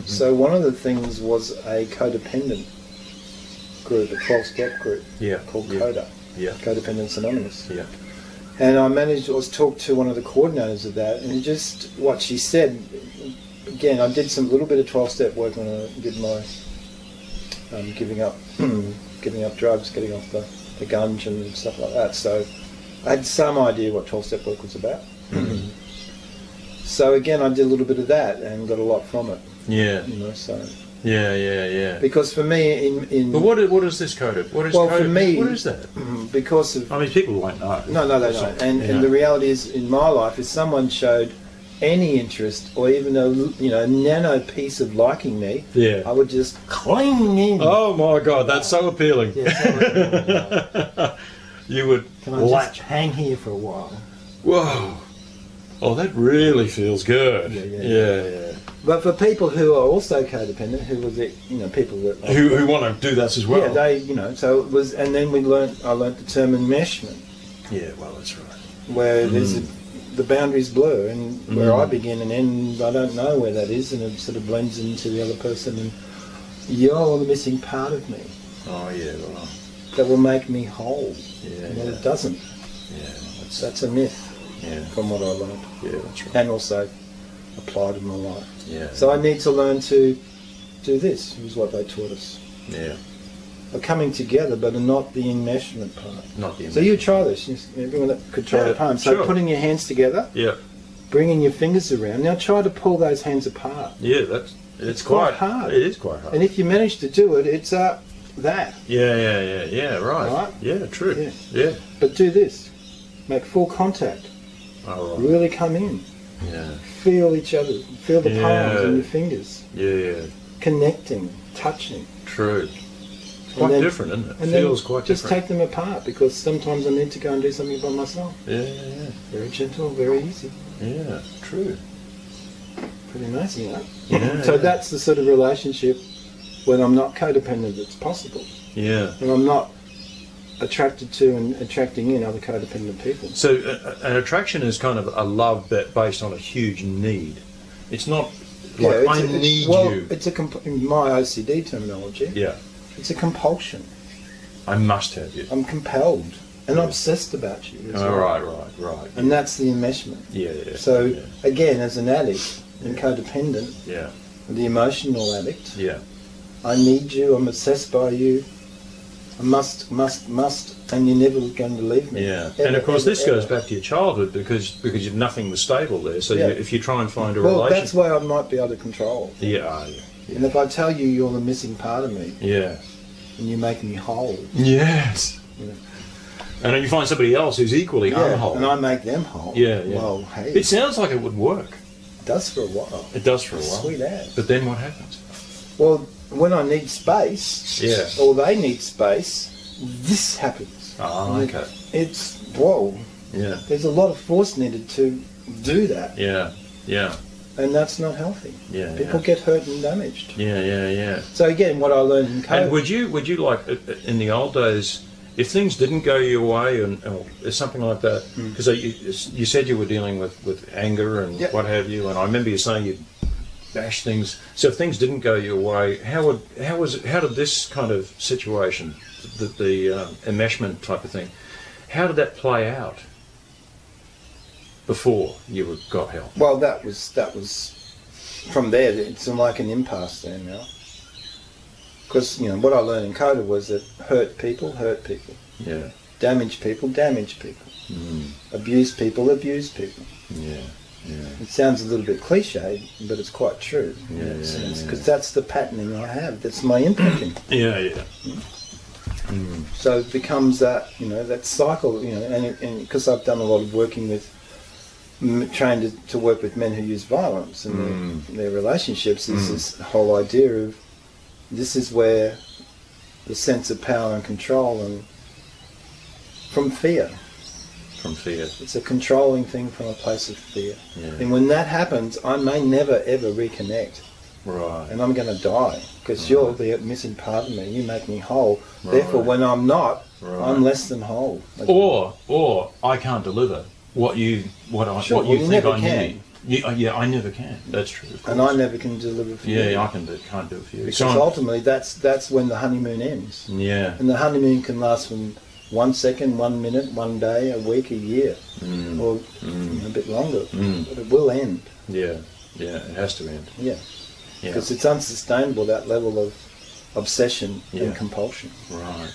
So one of the things was a codependent group, a 12-step group called CODA, Codependence Anonymous. Yeah. And I was talked to one of the coordinators of that, and just what she said, again, I did some little bit of 12-step work when I did my giving up drugs, getting off the gunge and stuff like that. So I had some idea what 12-step work was about. So again, I did a little bit of that and got a lot from it. Yeah. So. Yeah. Because for me, But what is this code? For me, what is that? Because of... I mean, people won't know. No, they don't. And the reality is, in my life, if someone showed any interest or even a nano piece of liking me, I would just cling in. Oh my God, that's so appealing. You would. Can I just hang here for a while? Whoa. Oh, that really feels good. Yeah. But for people who are also codependent, who was people that who want to do that as well. Yeah, they so it was, and then I learnt the term enmeshment. Yeah, well, that's right. Where there's the boundaries blur, and where I begin and end, I don't know where that is, and it sort of blends into the other person, and you're the missing part of me. Oh yeah, well. That will make me whole. It doesn't. Yeah, that's a myth. Yeah. From what I learned. Yeah, that's right. And also applied in my life. Yeah. So I need to learn to do this, is what they taught us. Yeah. Coming together, but not the enmeshment part. Not the enmeshment. So you try this. Everyone that could try it at home. So putting your hands together. Yeah. Bringing your fingers around. Now try to pull those hands apart. Yeah, it's quite hard. It is quite hard. And if you manage to do it, it's that. Yeah. Right. Yeah, true. Yeah. But do this. Make full contact. Oh, right. Really come in. Yeah. Feel each other. Feel the palms and your fingers. Yeah. Connecting, touching. True. It's quite different, isn't it? And feels quite just different. Take them apart, because sometimes I need to go and do something by myself. Yeah. Very gentle, very easy. Yeah, true. Pretty amazing, right? Yeah. So that's the sort of relationship when I'm not codependent that's possible. Yeah. And I'm not attracted to and attracting in other codependent people. So an attraction is kind of a love based on a huge need. It's not like I need you. It's in my OCD terminology. Yeah. It's a compulsion. I must have you. I'm compelled and obsessed about you. Right. And that's the enmeshment. Yeah. So again, as an addict and codependent, the emotional addict, I need you, I'm obsessed by you, I must, and you're never going to leave me. Yeah, and of course this goes back to your childhood because nothing was stable there. So if you try and find a relationship, that's why I might be able to control. Yeah. And if I tell you you're the missing part of me, and you make me whole. Yes. And then you find somebody else who's equally unwhole, and I make them whole. Yeah. Well, hey, it sounds like it would work. It does for a while. It does for a while. Sweet ass. But then what happens? Well, when I need space, or they need space, this happens. Oh, okay. It's, whoa. Yeah. There's a lot of force needed to do that. Yeah. And that's not healthy. Yeah. People get hurt and damaged. Yeah. So again, what I learned in COVID... And would you like, in the old days, if things didn't go your way or something like that, because you said you were dealing with anger and what have you, and I remember you saying you'd bash things. So if things didn't go your way, how did this kind of situation, the enmeshment type of thing, how did that play out before you got help? Well, that was from there. It's like an impasse there now. Because what I learned in CODA was that hurt people. Yeah. Damage people. Abuse people. Yeah. It sounds a little bit cliche, but it's quite true. Because that's the patterning I have. That's my imprinting. Yeah. So it becomes that that cycle. And because I've done a lot of working with, trained to work with men who use violence in their relationships. Is this whole idea of this is where the sense of power and control and from fear. It's a controlling thing from a place of fear. Yeah. And when that happens, I may never ever reconnect. Right. And I'm going to die because you're the missing part of me. You make me whole. Right. Therefore, when I'm not, I'm less than whole. Or I can't deliver what you think I need. Yeah, I never can. That's true. Of course. And I never can deliver for you. Yeah, can't do it for you. Because ultimately, that's when the honeymoon ends. Yeah. And the honeymoon can last from 1 second, 1 minute, 1 day, a week, a year, or a bit longer. But it will end. Yeah, it has to end. Yeah. Because it's unsustainable, that level of obsession and compulsion. Right.